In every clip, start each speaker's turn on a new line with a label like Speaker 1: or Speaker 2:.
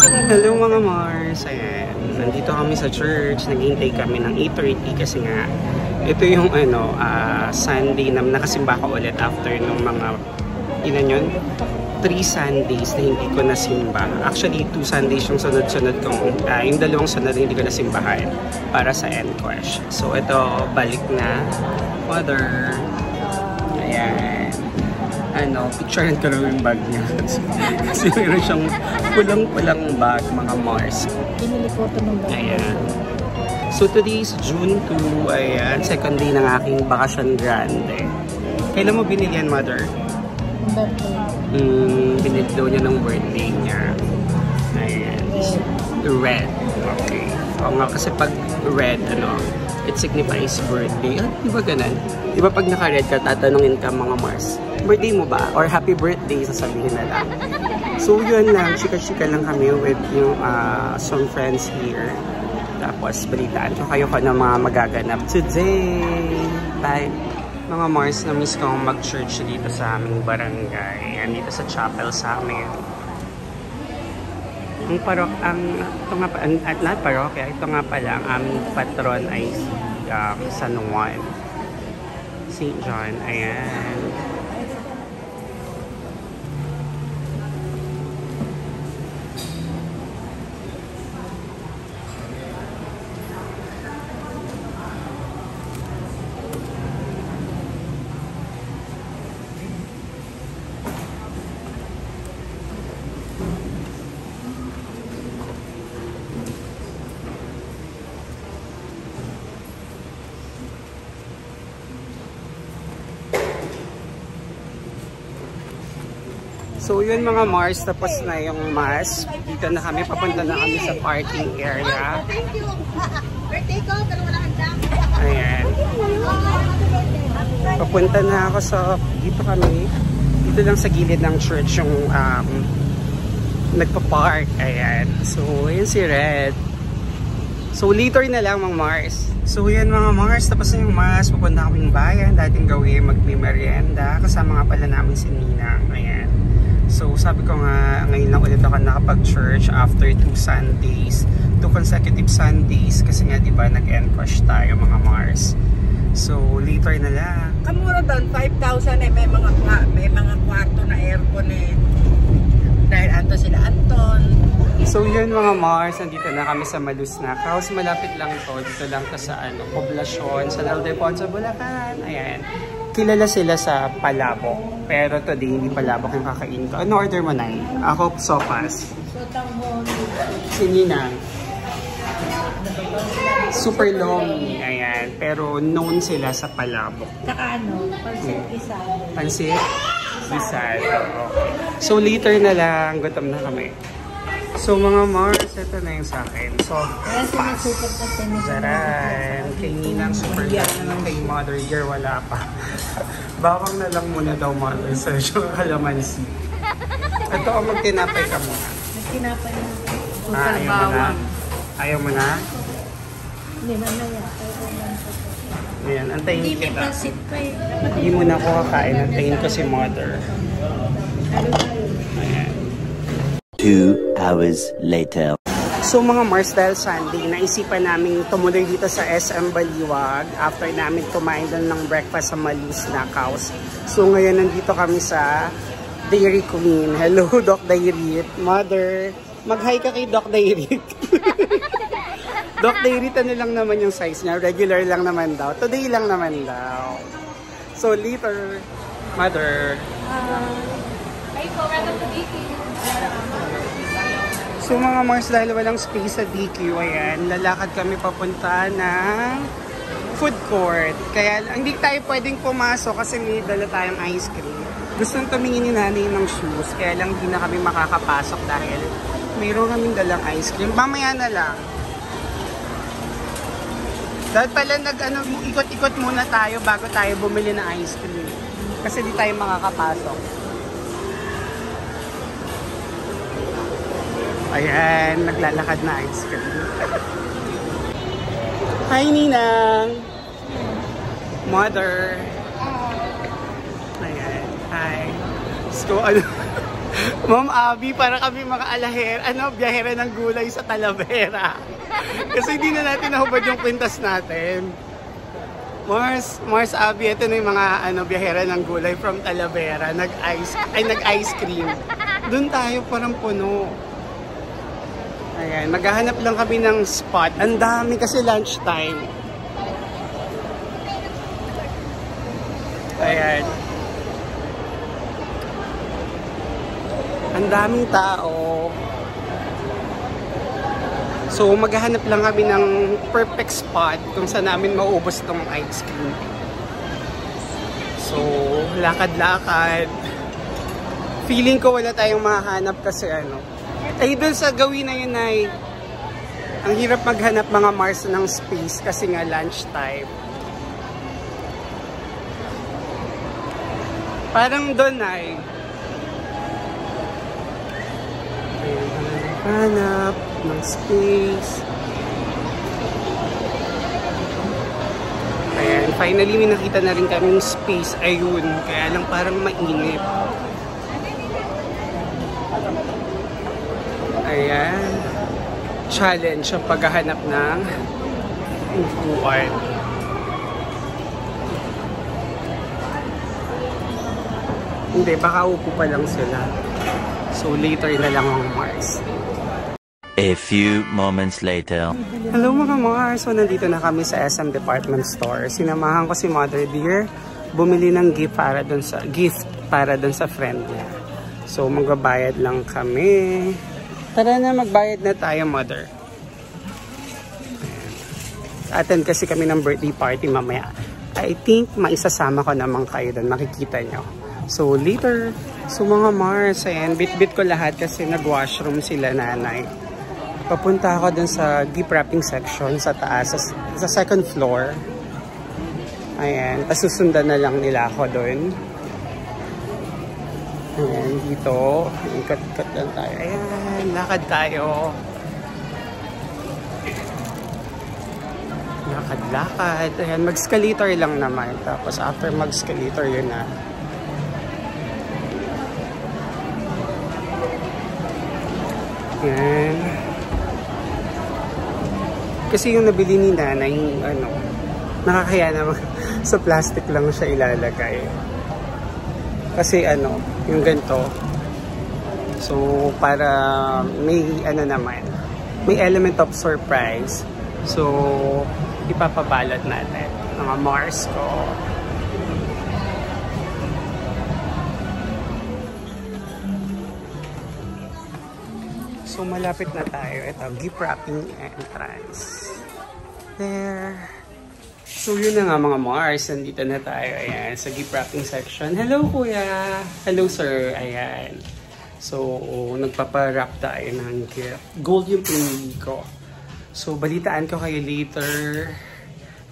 Speaker 1: Hello mga Mars, ayan. Nandito kami sa church, naghihintay kami ng 8:30 kasi nga ito yung Sunday na nakasimba ko ulit after nung mga ilan yun? 3 Sundays na hindi ko nasimba. Actually, 2 Sundays yung sunod-sunod kong, yung dalawang sunod hindi ko nasimbahan para sa Enquest. So ito, balik na. Mother. Ayan. Picturean ko lang yung bag niya. Kasi meron siyang pulang-pulang bag, mga Mars.
Speaker 2: Pinili ko ito ng bag.
Speaker 1: Ayan. So today is June 2, ayan, second day ng aking bakasyon grande. Kailan mo binili yan, Mother?
Speaker 2: Birthday.
Speaker 1: Binili daw niya ng birthday niya. Ayan. Red. Okay. Oo nga, kasi pag red, it signifies birthday. Di ba ganun? Di ba pag naka-red ka, tatanungin ka mga Mars, birthday mo ba? Or happy birthday, sasabihin na lang. So yun lang, chika-chika lang kami with yung some friends here. Tapos balitaan ko kayo kung ano mga magaganap today. Bye! Mga Mars, na-miss ko mag-church dito sa aming barangay. Yan, dito sa chapel sa amin. Ang parokya, ito nga pala, ang aming patron ay San Juan. St. John, ayan. So yun mga Mars, tapos na yung Mass. Dito na kami, papunta na kami sa parking area. Ayan. Papunta na ako sa, dito kami. Dito lang sa gilid ng church yung nagpa-park. Ayan. So yun si Red. So later na lang mga Mars. So yan mga Mars, tapos na yung Mass. Papunta kaming bayan, dating gawin magmimerienda. Kasama nga pala namin si Ninang. Ayan. So sabi ko nga, ngayon lang ulit ako nakapag-church after 2 Sundays, 2 consecutive Sundays, kasi nga diba nag-enquest tayo mga Mars. So later na lang.
Speaker 2: Kamura doon, 5,000 may mga kwarto na aircon dahil Anton sila Anton.
Speaker 1: So yun mga Mars, nandito na kami sa Malusnak House. Malapit lang to, dito lang to sa poblasyon, sa Aldeponso, Bulacan. Ayan. Kilala sila sa palabok. Pero today, hindi palabok yung kakain ko. Ano order mo, Nay? Ako, sopas. Si Ninang. Super long. Ayan. Pero known sila sa palabok.
Speaker 2: Saka pansit isal.
Speaker 1: Pansit? Isal. Okay. So later na lang, gutom na kami. So mga Mars, ito na yung sa akin. So, pass. Zaran. Kay Ninang super lang. Kay Mother Year, wala pa. Bawang na lang muna daw, Mother. Sa kalamansi. Ito, magtinapay ka muna.
Speaker 2: Magtinapay na.
Speaker 1: Ayaw mo na? Ayaw mo na?
Speaker 2: Hindi, mamaya.
Speaker 1: Ayan, antayin kita.
Speaker 2: Hindi, may pansit pa eh.
Speaker 1: Hindi mo na ako kakain. Antayin ko si Mother. Ayan.
Speaker 3: 2 hours later.
Speaker 1: So mga Mars, dahil Sunday, naisipan namin tumuloy dito sa SM Baliwag after namin kumain doon ng breakfast sa Malusnak House. So ngayon nandito kami sa Dairy Queen. Hello, Doc Dairy. Mother, mag-hi ka kay Doc Dairy. Doc Dairy, ano lang naman yung size niya? Regular lang naman daw. Today lang naman daw. So later, Mother.
Speaker 2: Ay, ko, welcome to DQ.
Speaker 1: So mga Mars, dahil walang space sa DQ, ayan, lalakad kami papunta ng food court. Kaya hindi tayo pwedeng pumasok kasi may dala tayong ice cream. Gustong tumingin ni nanay ng shoes, kaya lang hindi na kami makakapasok dahil mayroon kaming dalang ice cream. Mamaya na lang. Dahil pala ikot-ikot muna tayo bago tayo bumili ng ice cream. Kasi di tayo makakapasok. Ayan, naglalakad na ice cream. Hi, Ninang! Mother! Ayan, hi. Let's go, Ma'am Abby, para kami mga biyahera ng gulay sa Talavera. Kasi hindi na natin nahubad yung kwintas natin. Mars Abby, ito na yung mga biyahera ng gulay from Talavera. Nag-ice cream. Doon tayo parang puno. Ayan, maghahanap lang kami ng spot. Ang dami kasi lunchtime. Ayan. Ang daming tao. So, maghahanap lang kami ng perfect spot kung saan namin maubos itong ice cream. So, lakad-lakad. Feeling ko wala tayong mahanap kasi ay doon sa gawin na yun ay ang hirap maghanap mga Mars ng space kasi nga lunchtime. Parang doon ay hanap ng space. Ayan, finally may nakita na rin kaming space. Ayun, kaya lang parang mainit. Ayan, challenge ang paghahanap ng upuan. Hindi, baka upo pa lang sila. So later na lang ang Mars.
Speaker 3: A few moments later.
Speaker 1: Hello mga Mars! So nandito na kami sa SM Department Store. Sinamahan ko si Mother Dear bumili ng gift para dun sa friend niya. So magbabayad lang kami. Tara na, magbayad na tayo, Mother. Attend kasi kami ng birthday party mamaya. I think maisasama ko naman kayo doon, makikita nyo. So later, so mga Mars, ayan, bit-bit ko lahat kasi nag-washroom sila nanay. Papunta ako dun sa gift wrapping section sa taas, sa second floor. Ayan, tapos susundan na lang nila ako dun. Ayan, dito, ikot-ikot lang tayo. Ayan, lakad tayo. Lakad-lakad. Ayan, mag-escalator lang naman. Tapos after mag-escalator, yun na. Ayan. Kasi yung nabili ni nanay, yung nakakaya naman sa plastic lang siya ilalagay. Kasi yung ganito. So, para may naman, may element of surprise. So, ipapabalot natin mga Mars ko. So, malapit na tayo. Ito, gift wrapping entrance. There. So, yun na nga mga Mars. Nandito na tayo. Ayan, sa gift wrapping section. Hello, kuya. Hello, sir. Ayan. So, nagpapa-wrap tayo ng gift. Gold yung pinili ko. So, balitaan ko kayo later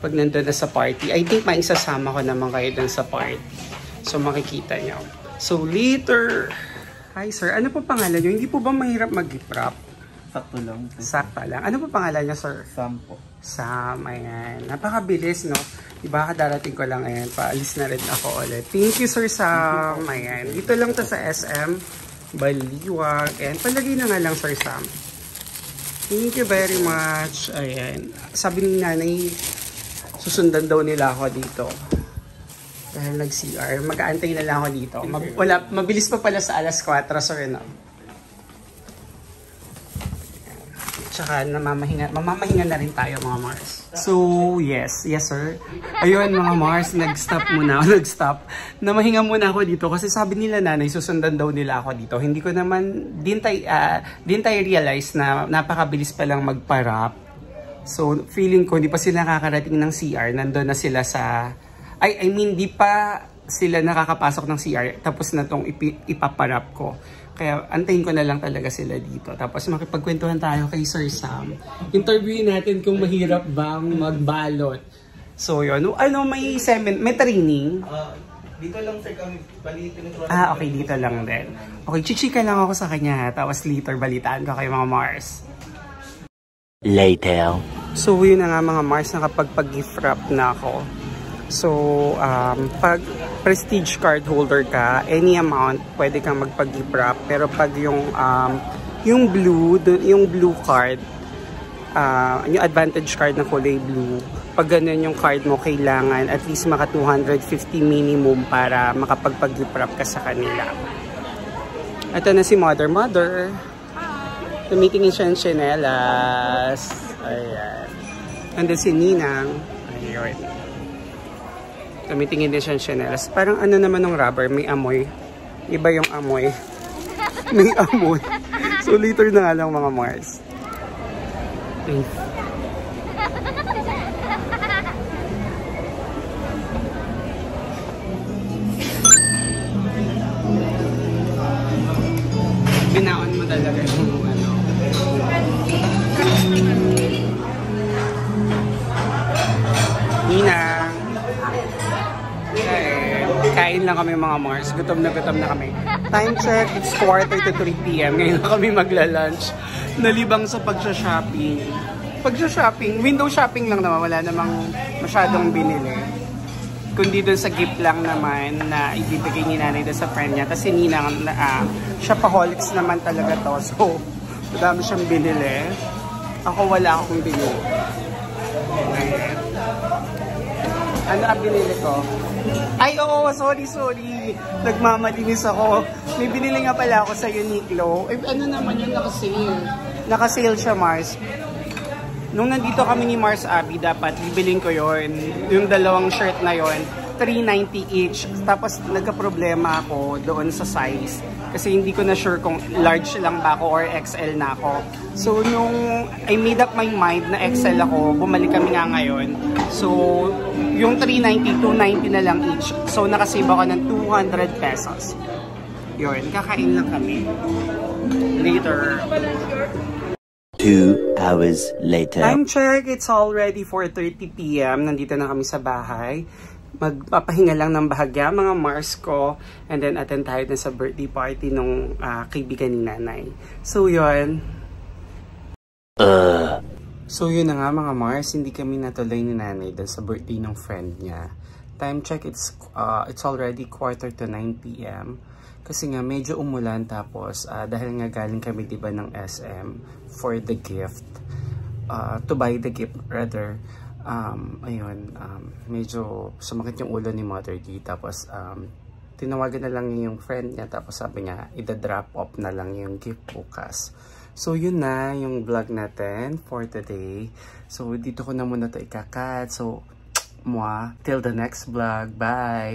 Speaker 1: pag nandun na sa party. I think maisasama ko naman kayo dun sa party. So, makikita nyo. So, later. Hi, sir. Ano po pangalan nyo? Hindi po ba mahirap mag-gift wrap?
Speaker 4: Sakto lang.
Speaker 1: Sakto lang. Ano po pangalan nyo, sir?
Speaker 4: Sam po.
Speaker 1: Sam, ayan. Napakabilis, no? Diba, kadarating ko lang, ayan. Paalis na rin ako ulit. Thank you, sir Sam. Ayan. Dito lang to sa SM. Baliwag. Ayan. Palagay na nga lang, sir Sam. Thank you very much. Ayan. Sabi ni nanay, susundan daw nila ako dito. Dahil nag-CR. Mag-aantay na lang ako dito. Mabilis pa pala sa alas 4, sir, no? Tsaka mamamahinga na rin tayo mga Mars. So, yes sir. Ayun mga Mars, nag-stop. Namahinga muna ako dito kasi sabi nila nanay, susundan daw nila ako dito. Hindi ko naman, din tayo realize na napakabilis pa lang magpa-wrap. So, feeling ko, hindi pa sila nakakarating ng CR. Nandun na sila sa, I mean, di pa sila nakakapasok ng CR. Tapos na tong ipaparap ko. Kaya antayin ko na lang talaga sila dito. Tapos makipagkwentuhan tayo kay Sir Sam. Interviewin natin kung mahirap bang magbalot. So yun. May training?
Speaker 4: Dito lang sir kami.
Speaker 1: Okay. Dito lang din. Okay, chichika lang ako sa kanya. Tapos later balitaan ko kay mga Mars.
Speaker 3: Later.
Speaker 1: So yun na nga mga Mars. Nakapagpag-gift wrap na ako. So, pag prestige card holder ka, any amount, pwede kang magpag-gift wrap. Pero pag yung blue card, yung advantage card na kulay blue, pag ganun yung card mo, kailangan at least maka 250 minimum para makapagpag-gift wrap ka sa kanila. Ito na si Mother. Tumitingin siya ng tsinelas. Ayan. Nandun si Ninang. Ayun. Tumitingin din siya ng tsinelas. Parang ano naman ng rubber, may amoy. Iba yung amoy. May amoy. So later na nga lang mga Mars. Binaon mo talaga yung ano. Ninang. Kain lang kami mga Mars. Gutom na kami. Time check, it's 2:45 p.m. Ngayon na kami magla-lunch. Nalibang sa pagsha-shopping. Window shopping lang naman. Wala namang masyadong binili. Kundi doon sa gift lang naman na ibibigay ni nanay doon sa friend niya. Kasi Ninang, shopaholics naman talaga to. So, madami siyang binili. Ako wala akong binili. Ano ang binili ko? Ay, oo, sorry. Nagmamalinis ako. May binili nga pala ako sa Uniqlo. Eh, ano naman yun, nakasale. Nakasale siya, Mars. Nung nandito kami ni Mars Abby, dapat bibiling ko yon. Yung dalawang shirt na yon, $3.90 each. Tapos nagka-problema ako doon sa size. Kasi hindi ko na sure kung large lang ba ako or XL na ako. So, nung I made up my mind na XL ako, bumalik kami nga ngayon. So, yung $3.90, $2.90 na lang each. So, nakasave ako ng 200 pesos. Yun, kakain lang kami. Later.
Speaker 3: 2 hours later.
Speaker 1: Time check, it's already 4:30 p.m. Nandito na kami sa bahay. Magpapahinga lang ng bahagya mga Mars ko. And then attend tayo na sa birthday party nung kaibigan ni nanay. So yun. So yun na nga mga Mars. Hindi kami natuloy ni nanay dahil sa birthday ng friend niya. Time check, it's already 8:45 p.m. Kasi nga medyo umulan tapos dahil nga galing kami diba ng SM for the gift. To buy the gift rather. Ayun, medyo sumakit yung ulo ni Mother D. Tapos, tinawagan na lang yung friend niya. Tapos sabi niya, ida-drop off na lang yung gift bukas. So, yun na yung vlog natin for today. So, dito ko na muna ito ikakat. So, till the next vlog. Bye!